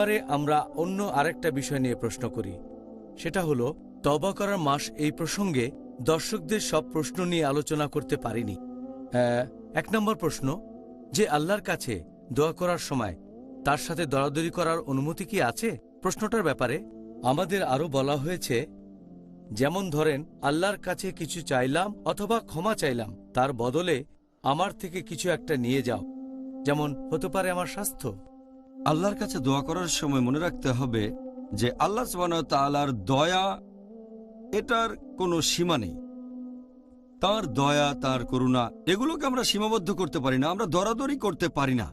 এবারে আমরা অন্য আরেকটা বিষয় নিয়ে প্রশ্ন করি, সেটা হলো তওবা করার মাস। এই প্রসঙ্গে দর্শকদের সব প্রশ্ন নিয়ে আলোচনা করতে পারিনি। 1 নম্বর প্রশ্ন, যে আল্লাহর কাছে দোয়া করার সময় তার সাথে দরাদরি করার অনুমতি কি আছে? প্রশ্নটার ব্যাপারে আমাদের আরও বলা হয়েছে, যেমন ধরেন আল্লাহর কাছে কিছু চাইলাম অথবা ক্ষমা চাইলাম, তার বদলে আমার থেকে কিছু একটা নিয়ে যাও, যেমন হতে পারে আমার স্বাস্থ্য। আল্লাহর কাছে দোয়া করার সময় মনে রাখতে হবে যে আল্লাহ সুবহানাহু ওয়া তাআলার দয়া, এটার কোনো সীমা নেই। তার দয়া, তার করুণা, এগুলোকে আমরা সীমাবদ্ধ করতে পারি না, আমরা দরাদরি করতে পারি না।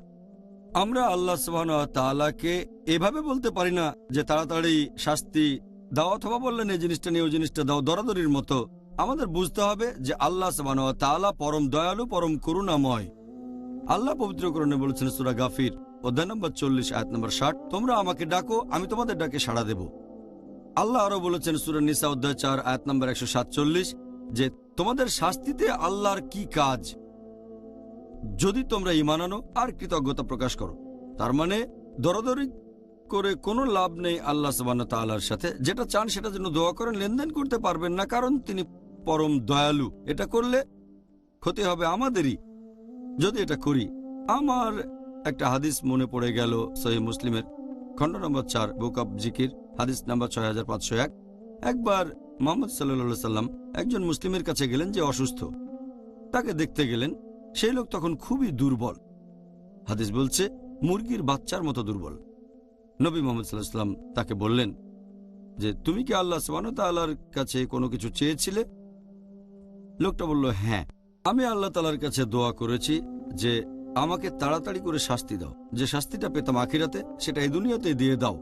আমরা আল্লাহ সুবহানাহু ওয়া তাআলাকে এভাবে বলতে পারি না যে তাড়াতাড়ি শাস্তি দাও, অথবা বললেন এই জিনিসটা নিয়ে ওই জিনিসটা দাও, দরাদরির মতো। আমাদের বুঝতে হবে যে আল্লাহ সুবহানাহু ওয়া তাআলা পরম দয়ালু, পরম করুণাময়। আল্লাহ পবিত্র কোরআনে বলেছেন সূরা গাফির অধ্যায় নম্বর 40 আয়াত নম্বর 60, তোমরা আমাকে ডাকো, আমি তোমাদের ডাকে সাড়া দেব। আল্লাহ আরো বলেছেন সূরা নিসা অধ্যায় 4 আয়াত নম্বর 147 যে তোমাদের শাস্তিতে আল্লাহর কি কাজ, যদি তোমরা ঈমান আনো আর কৃতজ্ঞতা প্রকাশ করো। তার মানে দরাদরি করে কোনো লাভ নেই আল্লাহ সুবহানাহু ওয়া তাআলার সাথে। যেটা চান সেটার জন্য দোয়া করেন, লেনদেন করতে পারবেন না, কারণ তিনি পরম দয়ালু। এটা করলে ক্ষতি হবে আমাদেরই যদি এটা করি। আমার একটা হাদিস মনে পড়ে গেল, সহিহ মুসলিমের খণ্ড নম্বর 4 বুক অব জিকির হাদিস নাম্বার 6501। একবার মুহাম্মদ সাল্লাল্লাহু আলাইহি সাল্লাম একজন মুসলিমের কাছে গেলেন যে অসুস্থ, তাকে দেখতে গেলেন। সেই লোক তখন খুবই দুর্বল, হাদিস বলছে মুরগির বাচ্চার মতো দুর্বল। নবী মুহাম্মদ সাল্লাল্লাহু আলাইহি সাল্লাম তাকে বললেন যে তুমি কি আল্লাহ সুবহানাহু ওয়া তাআলার কাছে কোনো কিছু চেয়েছিলে? লোকটা বলল, হ্যাঁ, আমি আল্লাহ তাআলার কাছে দোয়া করেছি যে আমাকে তাড়াতাড়ি করে শাস্তি দাও, যে শাস্তিটা পেতাম আখিরাতে সেটা এই দুনিয়াতে দিয়ে দাও।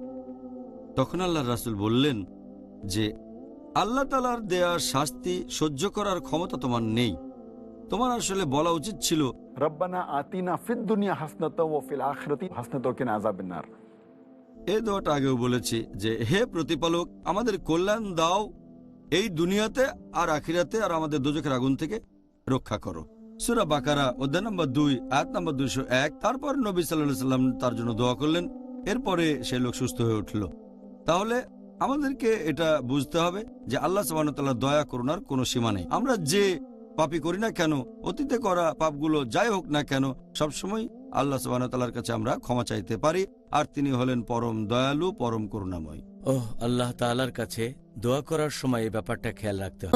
তখন আল্লাহর রাসূল বললেন যে আল্লাহ তাআলার দেয়া শাস্তি সহ্য করার ক্ষমতা তোমার নেই, তোমার আসলে বলা উচিত ছিল রব্বানা আতিনা ফিদ দুনিয়া হাসনাতাও ওয়া ফিল আখিরাতি হাসনাতাও ওয়া কিনা আযাবান নার। এই দোয়াটা আগেও বলেছি যে হে প্রতিপালক, আমাদের কল্যাণ দাও এই দুনিয়াতে আর আখিরাতে, আর আমাদের দোজখের আগুন থেকে রক্ষা করো। সূরা বাকারা অধ্যায় নম্বর 2 আয়াত নম্বর 201। তারপর নবী সাল্লাল্লাহু আলাইহি সাল্লাম তার জন্য দোয়া করলেন, এরপরে সেই লোক সুস্থ হয়ে উঠল। তাহলে আমাদেরকে এটা বুঝতে হবে যে আল্লাহ সুবহানাহু ওয়া তাআলার দয়া করুণার কোনো সীমা নেই। আমরা যে পাপই করি না কেন, অতীতে করা পাপগুলো যাই হোক না কেন, সবসময় আল্লাহ সুবহানাহু ওয়া তাআলার কাছে আমরা ক্ষমা চাইতে পারি, আর তিনি হলেন পরম দয়ালু, পরম করুণাময়। আল্লাহ তাআলার কাছে দোয়া করার সময় এই ব্যাপারটা খেয়াল রাখতে হবে।